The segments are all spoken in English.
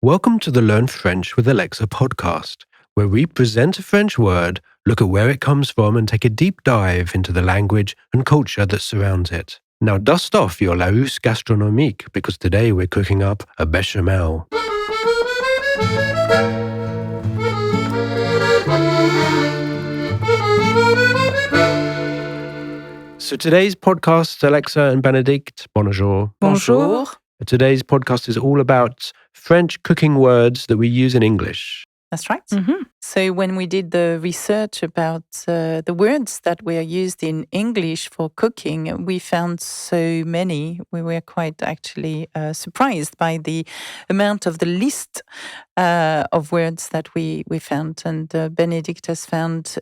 Welcome to the Learn French with Alexa podcast, where we present a French word, look at where it comes from, and take a deep dive into the language and culture that surrounds it. Now dust off your Larousse gastronomique, because today we're cooking up a bechamel. So today's podcast, Alexa and Benedict, bonjour. Bonjour. Today's podcast is all about French cooking words that we use in English. That's right. Mm-hmm. So when we did the research about the words that were used in English for cooking, we found so many. We were quite actually surprised by the amount of the list of words that we found. And Benedict has found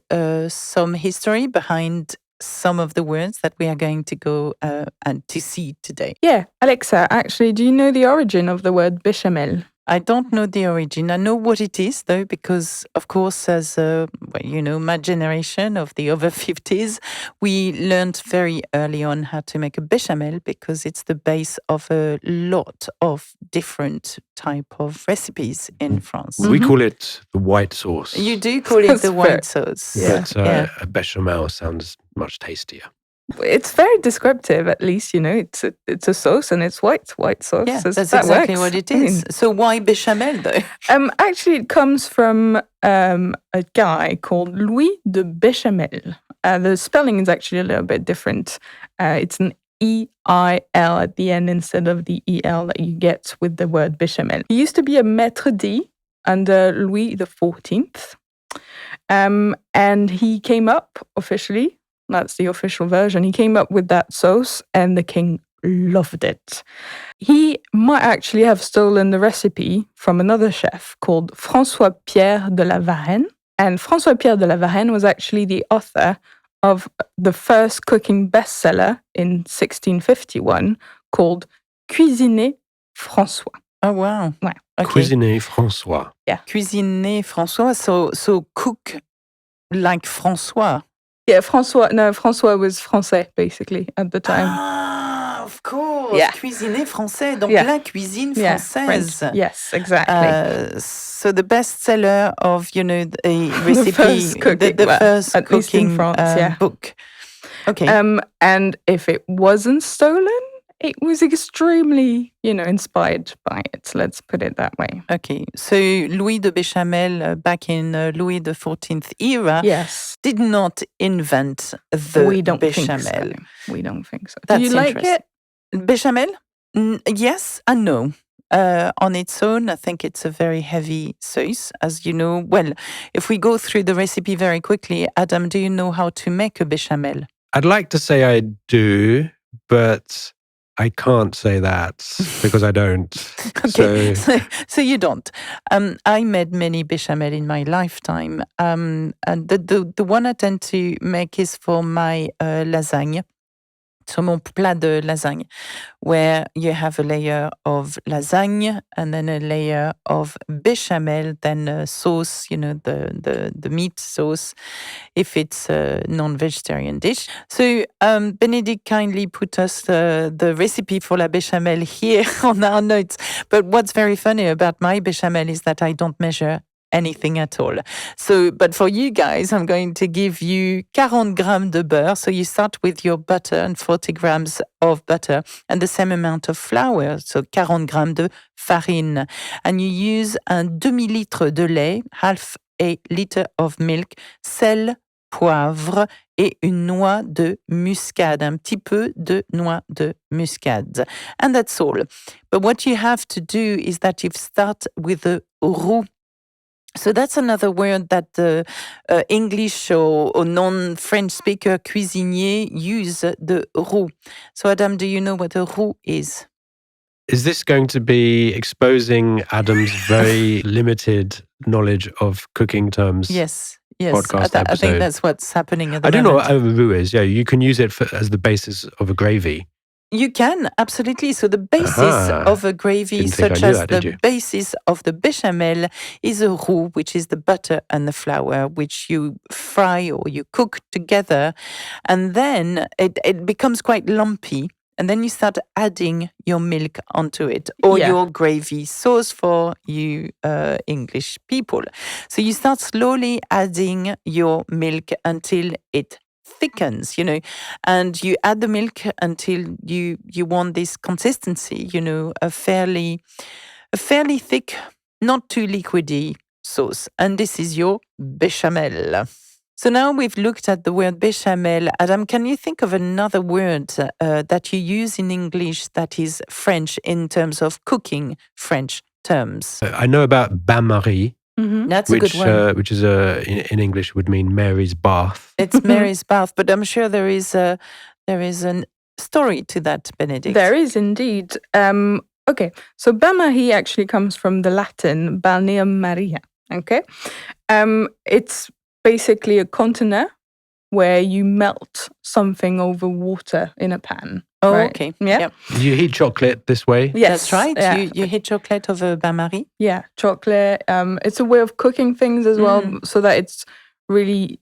some history behind some of the words that we are going to go and to see today. Yeah, Alexa, actually, do you know the origin of the word bechamel? I don't know the origin. I know what it is, though, because, of course, as my generation of the over 50s, we learned very early on how to make a bechamel because it's the base of a lot of different type of recipes in France. We call it the white sauce. You do call it the white sauce. But a bechamel sounds much tastier. It's very descriptive, at least, it's a sauce and it's white sauce. Yeah, so that's that exactly works. what it is. So why bechamel, though? Actually, it comes from a guy called Louis de Béchamel. The spelling is actually a little bit different. It's an E-I-L at the end instead of the E-L that you get with the word bechamel. He used to be a maître d' under Louis XIV. And he came up officially, that's the official version, he came up with that sauce and the king loved it. He might actually have stolen the recipe from another chef called François-Pierre de la Varenne. And François-Pierre de la Varenne was actually the author of the first cooking bestseller in 1651 called Cuisine François. Oh, wow. Ouais. Okay. Cuisine François. Yeah. Cuisiner François, so cook like François. Yeah, François was français, basically, at the time. Ah, of course. Yeah. Cuisiner français, donc Yeah. la cuisine Yeah, française. French. Yes, exactly. So the bestseller of, a recipe, first cooking, the first at least in cooking France, book. Okay. And if it wasn't stolen, it was extremely, inspired by it. Let's put it that way. Okay. So Louis de Béchamel, back in Louis XIV era, Yes. did not invent the We don't bechamel. think so. We don't think so. That's Do you like it? Bechamel? Yes and no. On its own, I think it's a very heavy sauce, as you know. Well, if we go through the recipe very quickly, Adam, do you know how to make a bechamel? I'd like to say I do, but I can't say that because I don't. Okay, so you don't. I made many bechamel in my lifetime, and the one I tend to make is for my lasagne. So mon plat de lasagne, where you have a layer of lasagne and then a layer of bechamel, then a sauce, the meat sauce, if it's a non-vegetarian dish. So Benedict kindly put us the recipe for la bechamel here on our notes. But what's very funny about my bechamel is that I don't measure anything at all. So, but for you guys, I'm going to give you 40 grammes de beurre. So you start with your butter and 40 grams of butter and the same amount of flour. So 40 grammes de farine. And you use un demi-litre de lait, half a liter of milk, sel, poivre et une noix de muscade, un petit peu de noix de muscade. And that's all. But what you have to do is that you start with a roux. So that's another word that the English or non-French speaker cuisinier use, the roux. So Adam, do you know what a roux is? Is this going to be exposing Adam's very limited knowledge of cooking terms? Yes. Podcast I episode. think that's what's happening at the I don't know moment. what a roux is. Yeah, you can use it as the basis of a gravy. You can, absolutely. So the basis of a gravy, Didn't think such I knew as that, did the you? basis of the bechamel, is a roux, which is the butter and the flour, which you fry or you cook together. And then it becomes quite lumpy. and then you start adding your milk onto it, or your gravy sauce for you English people. So you start slowly adding your milk until it thickens, and you add the milk until you want this consistency, a fairly thick, not too liquidy sauce. And this is your bechamel. So now we've looked at the word bechamel. Adam, can you think of another word that you use in English that is French in terms of cooking French terms? I know about bain-marie. That's a good one. Which is in English would mean Mary's bath. It's Mary's bath, but I'm sure there is a story to that, Benedict. There is indeed. Okay, so bain-marie actually comes from the Latin balneum Maria. Okay, it's basically a container where you melt something over water in a pan. Oh, right? Okay. Yeah. Yep. You heat chocolate this way? Yes, That's right. Yeah. You heat chocolate over bain-marie? Yeah, chocolate. It's a way of cooking things as well, so that it's really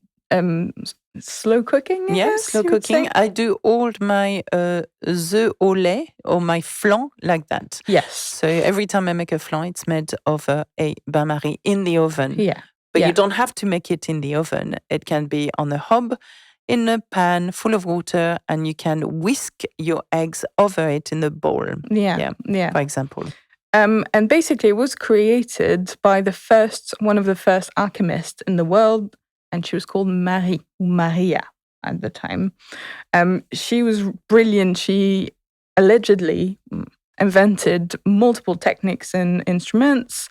slow cooking. Slow cooking. I do all my œufs au lait or my flan like that. Yes. So every time I make a flan, it's made over a bain-marie in the oven. Yeah. But you don't have to make it in the oven. It can be on a hob, in a pan full of water, and you can whisk your eggs over it in the bowl. Yeah. For example. And basically, it was created by one of the first alchemists in the world, and she was called Maria at the time. She was brilliant. She allegedly invented multiple techniques and instruments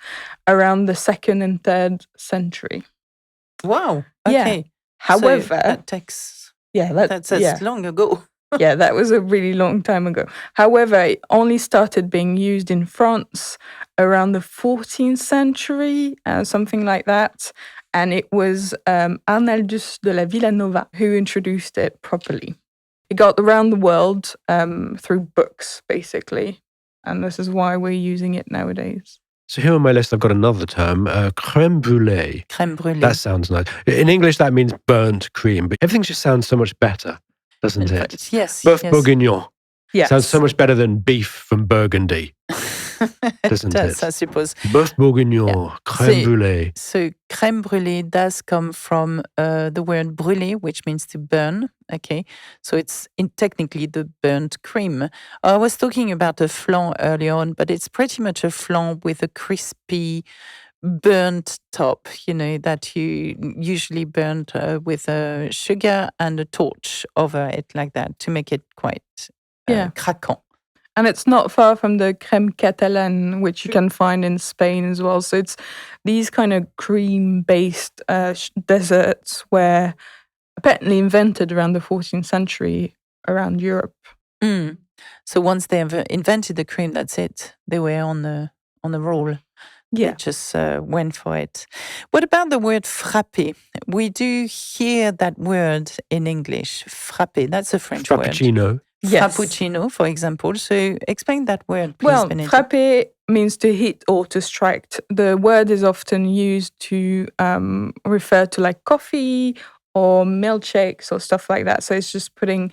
around the 2nd and 3rd century. Wow. Okay. Yeah. However, so that takes. That's long ago. Yeah, that was a really long time ago. However, it only started being used in France around the 14th century, something like that. And it was Arnaldus de la Villanova who introduced it properly. It got around the world through books, basically. And this is why we're using it nowadays. So here on my list, I've got another term, creme brulee. Creme brulee. That sounds nice. In English, that means burnt cream, but everything just sounds so much better, doesn't it? Yes. Boeuf bourguignon. Yes. Sounds so much better than beef from Burgundy, doesn't it? it? I suppose. Boeuf bourguignon, creme brulee. So creme brulee does come from the word brûler, which means to burn. Okay, so it's technically the burnt cream. I was talking about a flan earlier on, but it's pretty much a flan with a crispy, burnt top, that you usually burnt with sugar and a torch over it like that to make it quite craquant. And it's not far from the crème catalane, which you can find in Spain as well. So it's these kind of cream-based desserts were apparently invented around the 14th century around Europe. So once they invented the cream, that's it. They were on the roll. Yeah. They just went for it. What about the word frappé? We do hear that word in English. Frappé, that's a French word. Frappuccino. Yes. Frappuccino, for example. So explain that word, please, Well, Benedict. frappé means to hit or to strike. The word is often used to refer to like coffee or milkshakes or stuff like that. So it's just putting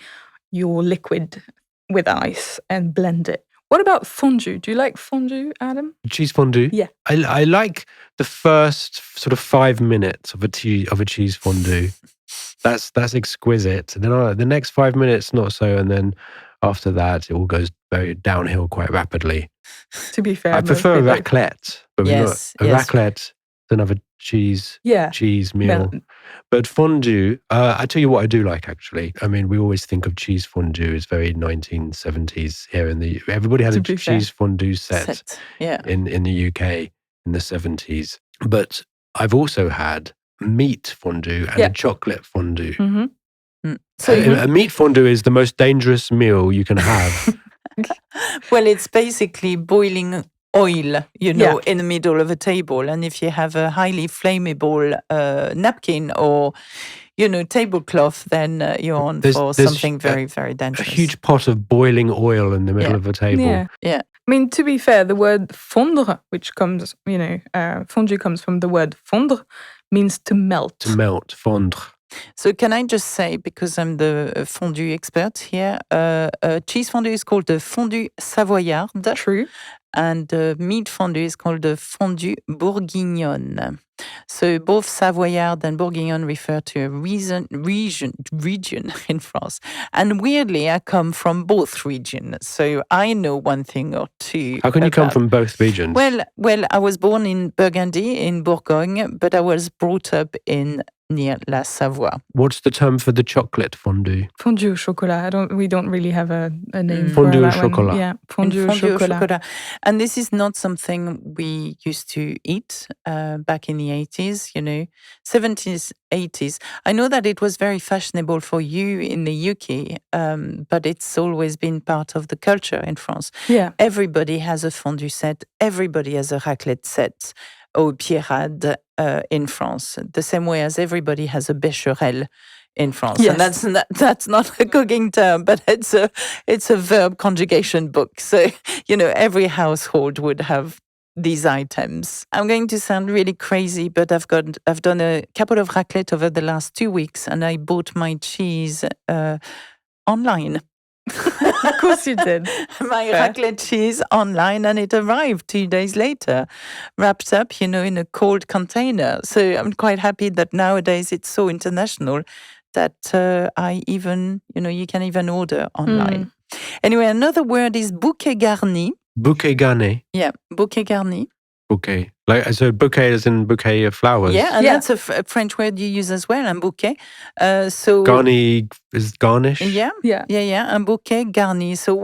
your liquid with ice and blend it. What about fondue? Do you like fondue, Adam? Cheese fondue? Yeah. I like the first sort of 5 minutes of a cheese fondue. That's exquisite. And then the next 5 minutes, not so. And then after that, it all goes very downhill quite rapidly. To be fair, I prefer a raclette. But raclette, another cheese meal. But fondue, I tell you what I do like, actually. I mean, we always think of cheese fondue as very 1970s here in the... Everybody had a cheese fondue set in the UK in the 70s. But I've also had meat fondue and a chocolate fondue. Mm-hmm. So a meat fondue is the most dangerous meal you can have. Well, it's basically boiling oil, in the middle of a table. And if you have a highly flammable napkin or, tablecloth, then you're on for something very, very dangerous. A huge pot of boiling oil in the middle of a table. Yeah. I mean, to be fair, the word fondre, which comes, fondue comes from the word fondre, means to melt. To melt, fondre. So can I just say, because I'm the fondue expert here, cheese fondue is called the fondue savoyarde. True. And the meat fondue is called the fondue bourguignonne. So both Savoyard and Bourguignon refer to a region in France. And weirdly, I come from both regions, so I know one thing or two. How can you come from both regions? Well, I was born in Burgundy, in Bourgogne, but I was brought up in near La Savoie. What's the term for the chocolate fondue? Fondue au chocolat. We don't really have a name for Fondue au that one. chocolat. Yeah, fondue au chocolat. And this is not something we used to eat back in the 80s, 70s, 80s. I know that it was very fashionable for you in the UK, but it's always been part of the culture in France. Yeah. Everybody has a fondue set. Everybody has a raclette set. Au pierrade in France, the same way as everybody has a béchamel in France. Yes. And that's not a cooking term, but it's a verb conjugation book. So, every household would have these items. I'm going to sound really crazy, but I've done a couple of raclette over the last 2 weeks, and I bought my cheese online. Of course you did. My raclette cheese online, and it arrived 2 days later, wrapped up, in a cold container. So I'm quite happy that nowadays it's so international that I even, you can even order online. Anyway, another word is bouquet garni. Bouquet garni. Yeah, bouquet garni. Bouquet. So bouquet is in bouquet of flowers. Yeah, and that's a French word you use as well, and bouquet. So garni is garnish. Yeah, and bouquet garni. So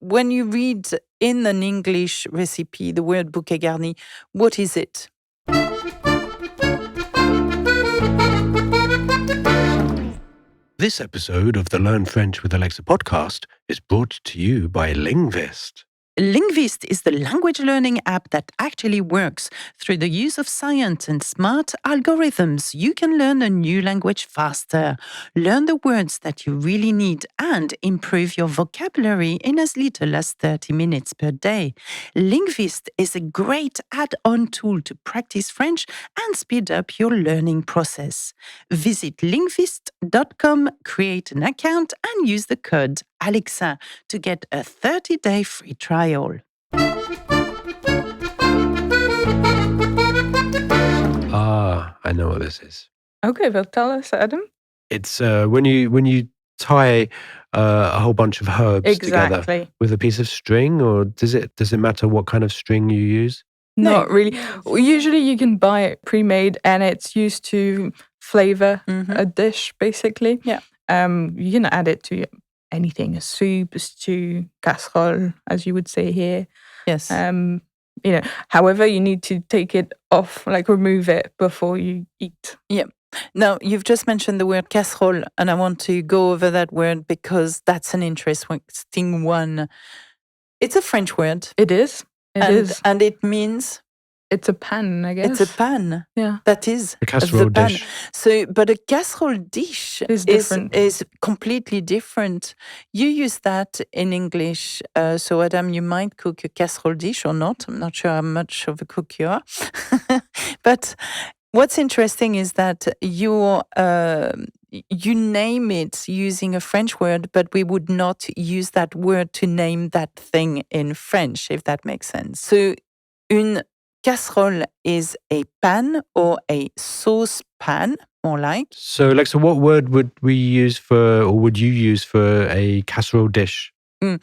when you read in an English recipe the word bouquet garni, what is it? This episode of the Learn French with Alexa podcast is brought to you by Linguist. Linguist is the language learning app that actually works. Through the use of science and smart algorithms, you can learn a new language faster, learn the words that you really need, and improve your vocabulary in as little as 30 minutes per day. Linguist is a great add-on tool to practice French and speed up your learning process. Visit linguist.com, create an account, and use the code Alexa to get a 30-day free trial. I know what this is. Okay, well, tell us, Adam. It's when you tie a whole bunch of herbs together with a piece of string, or does it matter what kind of string you use? Not really. Usually you can buy it pre-made, and it's used to flavor a dish, basically. Yeah. You can add it to anything, a soup, a stew, casserole, as you would say here. Yes. However, you need to take it off, remove it before you eat. Yeah. Now, you've just mentioned the word casserole, and I want to go over that word because that's an interesting one. It's a French word. It is. It is. And it means? It's a pan, I guess. It's a pan. Yeah. That is a casserole dish. So, but a casserole dish is completely different. You use that in English. So, Adam, you might cook a casserole dish or not. I'm not sure how much of a cook you are. But what's interesting is that you name it using a French word, but we would not use that word to name that thing in French, if that makes sense. So, une casserole is a pan or a saucepan, more like. So, Alexa, what word would we use would you use for a casserole dish? So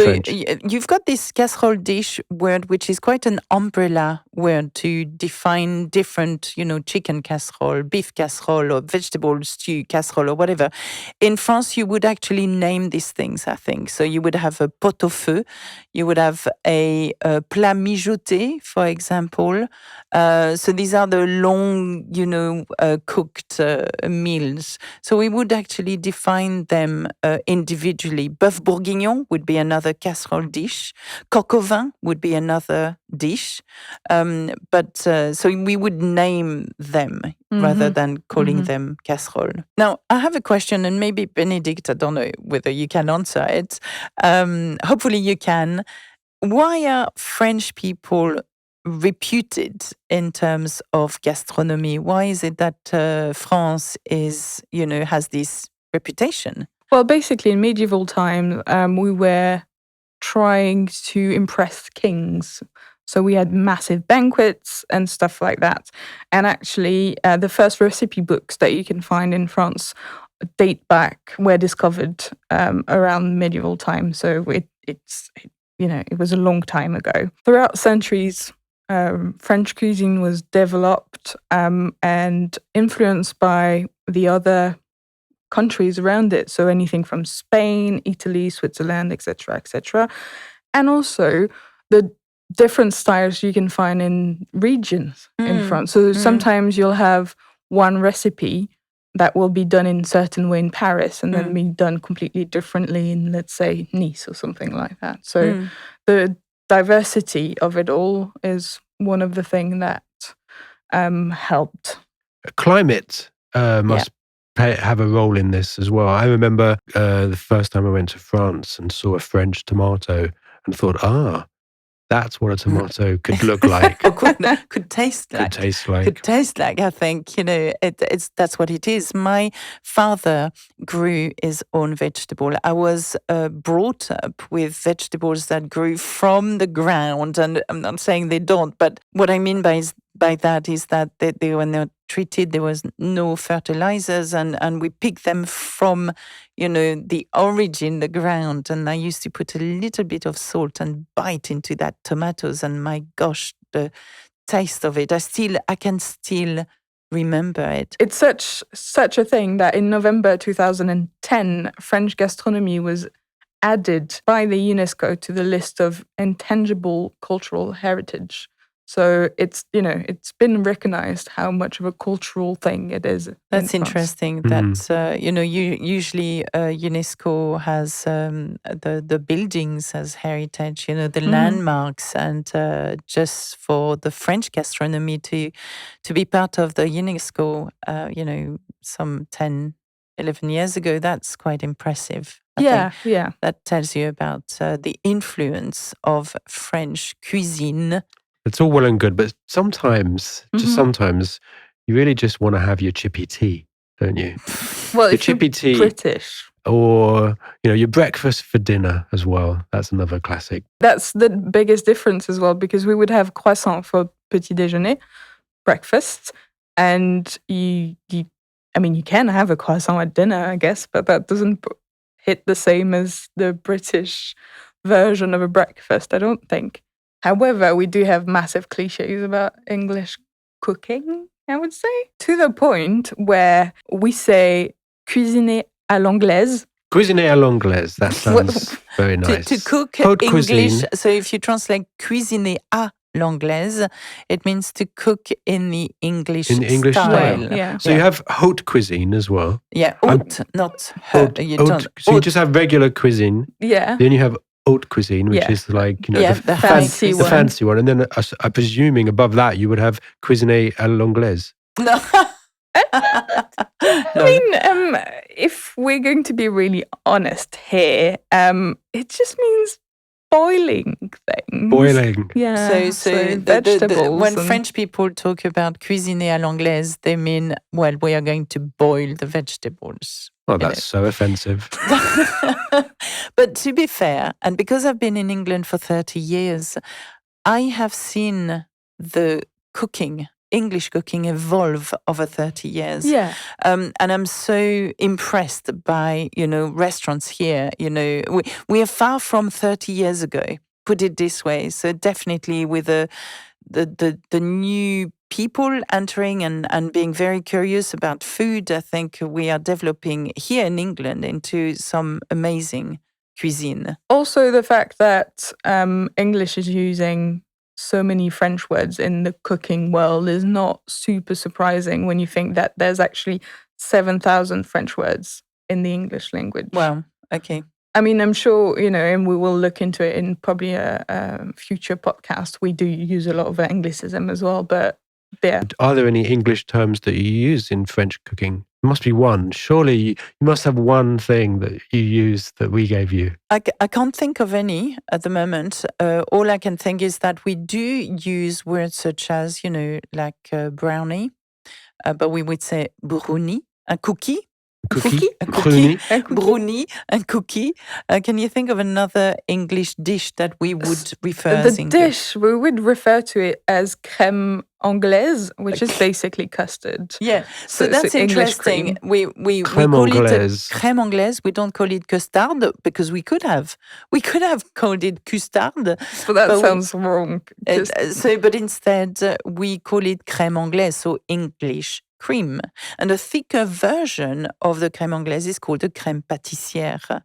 French? You've got this casserole dish word, which is quite an umbrella word to define different, chicken casserole, beef casserole, or vegetable stew casserole, or whatever. In France, you would actually name these things, I think. So you would have a pot au feu, you would have a plat mijoté, for example. So these are the long, cooked meals. So we would actually define them individually. Bœuf bourguignon would be another casserole dish. Coq au vin would be another dish. So we would name them rather than calling them casserole. Now, I have a question, and maybe Benedict, I don't know whether you can answer it. Hopefully you can. Why are French people reputed in terms of gastronomy? Why is it that France has this reputation? Well, basically, in medieval times, we were trying to impress kings. So we had massive banquets and stuff like that. And actually, the first recipe books that you can find in France were discovered around medieval times. So it was a long time ago. Throughout centuries, French cuisine was developed and influenced by the other countries around it. So anything from Spain, Italy, Switzerland, etc., etc. And also the different styles you can find in regions in France. So sometimes you'll have one recipe that will be done in a certain way in Paris and then be done completely differently in, let's say, Nice or something like that. So the diversity of it all is one of the things that helped. Climate must have a role in this as well. I remember the first time I went to France and saw a French tomato and thought, that's what a tomato could look like. Or could taste like. Could taste like. I think, that's what it is. My father grew his own vegetable. I was brought up with vegetables that grew from the ground. And I'm not saying they don't, but what I mean by that is that they were not treated. There was no fertilizers, and we picked them from, the origin, the ground. And I used to put a little bit of salt and bite into that tomatoes, and my gosh, the taste of it, I can still remember it. It's such a thing that in November 2010, French gastronomy was added by the UNESCO to the list of intangible cultural heritage. So it's been recognized how much of a cultural thing it is. That's interesting. That usually UNESCO has the buildings as heritage. The landmarks, and just for the French gastronomy to be part of the UNESCO, some 10, 11 years ago, that's quite impressive. I think that tells you about the influence of French cuisine. It's all well and good, but sometimes, just sometimes, you really just want to have your chippy tea, don't you? Well, your chippy tea, British, or your breakfast for dinner as well. That's another classic. That's the biggest difference as well, because we would have croissant for petit déjeuner, breakfast, and you can have a croissant at dinner, I guess, but that doesn't hit the same as the British version of a breakfast, I don't think. However, we do have massive cliches about English cooking, I would say, to the point where we say cuisiner à l'anglaise. Cuisiner à l'anglaise, that sounds very nice. To cook Haute English, cuisine. So if you translate cuisiner à l'anglaise, it means to cook in the English style. Yeah. So you have haute cuisine as well. Yeah, haute, not haute. So you just have regular cuisine. Yeah. Then you have haute cuisine, which is like, the fancy one. The fancy one. And then I'm presuming above that you would have cuisiner à l'anglaise. No. If we're going to be really honest here, it just means boiling things. Boiling. Yeah. So vegetables. When French people talk about cuisiner à l'anglaise, they mean, well, we are going to boil the vegetables. Oh, that's so offensive. But to be fair, and because I've been in England for 30 years, I have seen the English cooking evolve over 30 years. Yeah. And I'm so impressed by, restaurants here. We are far from 30 years ago, put it this way. So definitely with the new people entering and being very curious about food, I think we are developing here in England into some amazing cuisine. Also, the fact that English is using so many French words in the cooking world is not super surprising when you think that there's actually 7,000 French words in the English language. Wow, okay. I mean, I'm sure, and we will look into it in probably a future podcast. We do use a lot of Anglicism as well, but yeah. Are there any English terms that you use in French cooking? must be one. Surely you must have one thing that you use that we gave you. I can't think of any at the moment. All I can think is that we do use words such as, like brownie, but we would say brownie, a cookie. Cookie? A Brownie? cookie, brownie, and cookie. Can you think of another English dish that we would refer as The English? dish, we would refer to it as creme anglaise, which is basically custard. Yeah, so it's that's English interesting. cream. We Creme call anglaise. it crème anglaise. We don't call it custard because we could have called it custard. But that But sounds wrong. But instead we call it crème anglaise, so English cream. And a thicker version of the crème anglaise is called the crème pâtissière.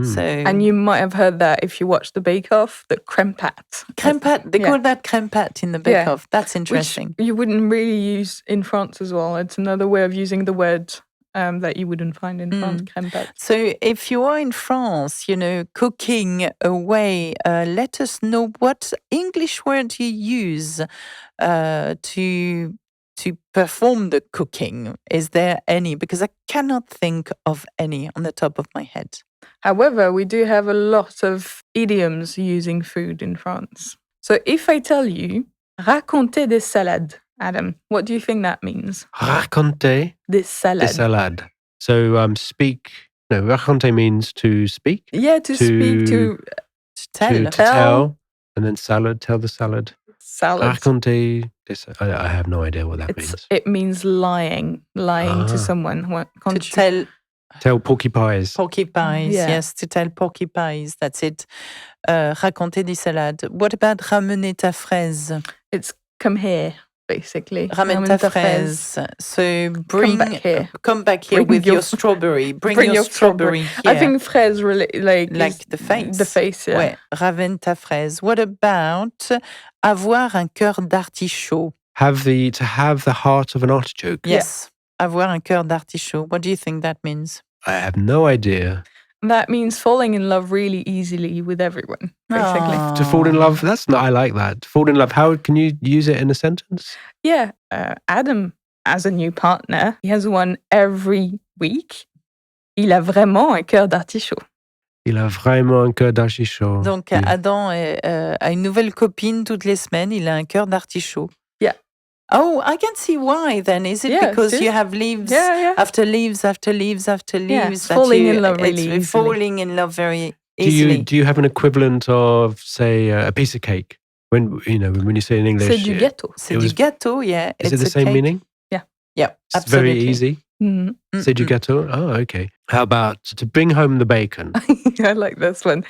So And you might have heard that if you watch the Bake Off, the crème pat. crème pat, they call that crème pat in the Bake Off. That's interesting. Which you wouldn't really use in France as well. It's another way of using the word that you wouldn't find in France, crème pat. So if you are in France, cooking away, let us know what English word you use to perform the cooking. Is there any? Because I cannot think of any on the top of my head. However, we do have a lot of idioms using food in France. So if I tell you, raconter des salades, Adam, what do you think that means? Raconter Des salades. des salades. So raconter means to speak. Yeah, to speak, to tell. To tell. And then salad, tell the salad. salads. Raconter des I have no idea what that means. It means lying to someone. Tell porky pies. Porky pies, yes, to tell porky pies, that's it. Raconter des salades. What about ramener ta fraise? It's come here, basically. Ramène ta fraise. So come back here with your strawberry. Bring your strawberry here. I think fraise really like the face. The face, yeah. Ouais, ramène ta fraise. What about avoir un cœur d'artichaut? To have the heart of an artichoke. Yes. Avoir un cœur d'artichaut. What do you think that means? I have no idea. That means falling in love really easily with everyone, basically. Aww. To fall in love, I like that. To fall in love, how can you use it in a sentence? Yeah, Adam has a new partner. He has one every week. Il a vraiment un cœur d'artichaut. Il a vraiment un cœur d'artichaut. Donc, Adam a une nouvelle copine toutes les semaines. Il a un cœur d'artichaut. Yeah. Oh, I can see why then. Is it because you have leaves after leaves after leaves after leaves? Yeah, falling in love really easily. Falling in love very easily. Do you have an equivalent of, say, a piece of cake? When you say in English, c'est du gâteau. C'est du gâteau, yeah. Is it the same meaning? Yeah. Yeah, it's absolutely. Very easy. Mm-hmm. C'est du gâteau? Oh, okay. How about to bring home the bacon? I like this one.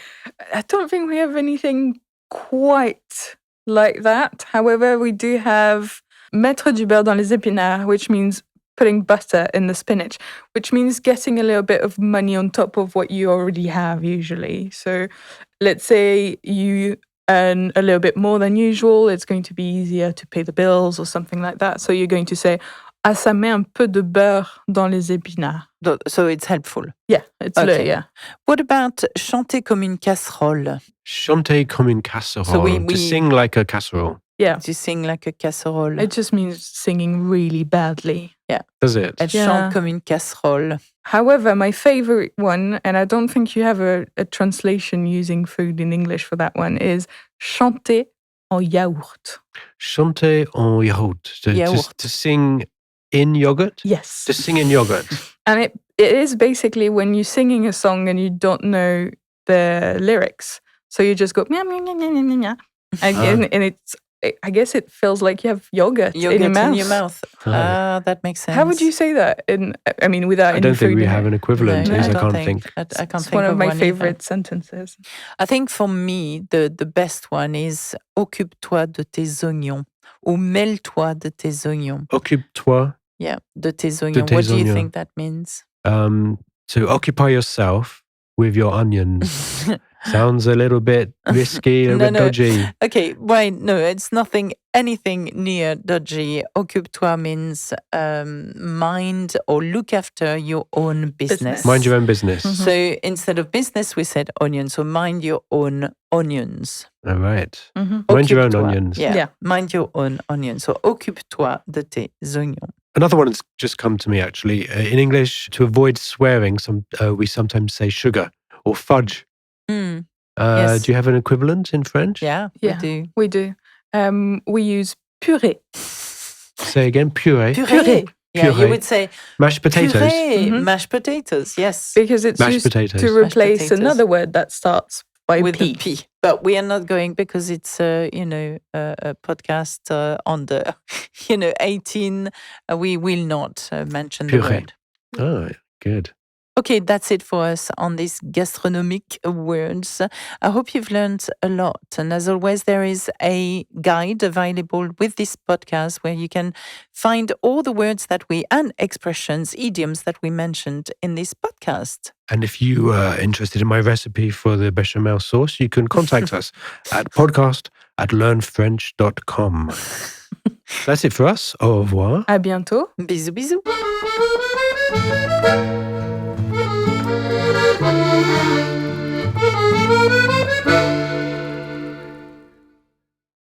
I don't think we have anything quite like that. However, we do have mettre du beurre dans les épinards, which means putting butter in the spinach, which means getting a little bit of money on top of what you already have usually. So let's say you earn a little bit more than usual, it's going to be easier to pay the bills or something like that. So you're going to say, ah, ça met un peu de beurre dans les épinards. So it's helpful. Yeah, it's okay. Yeah. What about chanter comme une casserole? Chanter comme une casserole. So to sing like a casserole. Yeah. To sing like a casserole. It just means singing really badly. Yeah. Does it? Elle chante comme une casserole. However, my favorite one, and I don't think you have a translation using food in English for that one, is chanter en yaourt. Chanter en yaourt. To sing in yogurt? Yes. To sing in yogurt. And it is basically when you're singing a song and you don't know the lyrics. So you just go, meow, meow, meow, meow, meow, meow. And I guess it feels like you have yogurt in your mouth. That makes sense. How would you say that? Without I don't think we have an equivalent. No, I can't think. I can't it's think one of my favorite either. sentences. I think for me, the best one is occupe-toi de tes oignons ou mêle-toi de tes oignons. Occupe-toi. Yeah, de tes oignons. What do you think that means? To occupy yourself with your onions. Sounds a little bit risky, a bit dodgy. Okay, right. No, it's anything near dodgy. Occupe-toi means mind or look after your own business. Mind your own business. Mm-hmm. So instead of business, we said onions. So mind your own onions. All right. Mm-hmm. Mind your own onions. Yeah. Mind your own onions. So occupe-toi de tes oignons. Another one that's just come to me, actually. In English, to avoid swearing, we sometimes say sugar or fudge. Yes. Do you have an equivalent in French? Yeah, Yeah. we do. We do. We use purée. Say again, puree. Purée. Yeah, you Purée. would say Mashed potatoes. purée, Mhm. mashed potatoes, yes. Because it's Mashed used potatoes. to Mashed replace potatoes. another word that starts by With P. the P. But we are not going because it's, a podcast under, 18. We will not mention the Purée. word. Oh, good. Okay, that's it for us on these gastronomic words. I hope you've learned a lot. And as always, there is a guide available with this podcast where you can find all the words and expressions, idioms that we mentioned in this podcast. And if you are interested in my recipe for the bechamel sauce, you can contact us at podcast@learnfrench.com. That's it for us. Au revoir. À bientôt. Bisous, bisous. Thank you.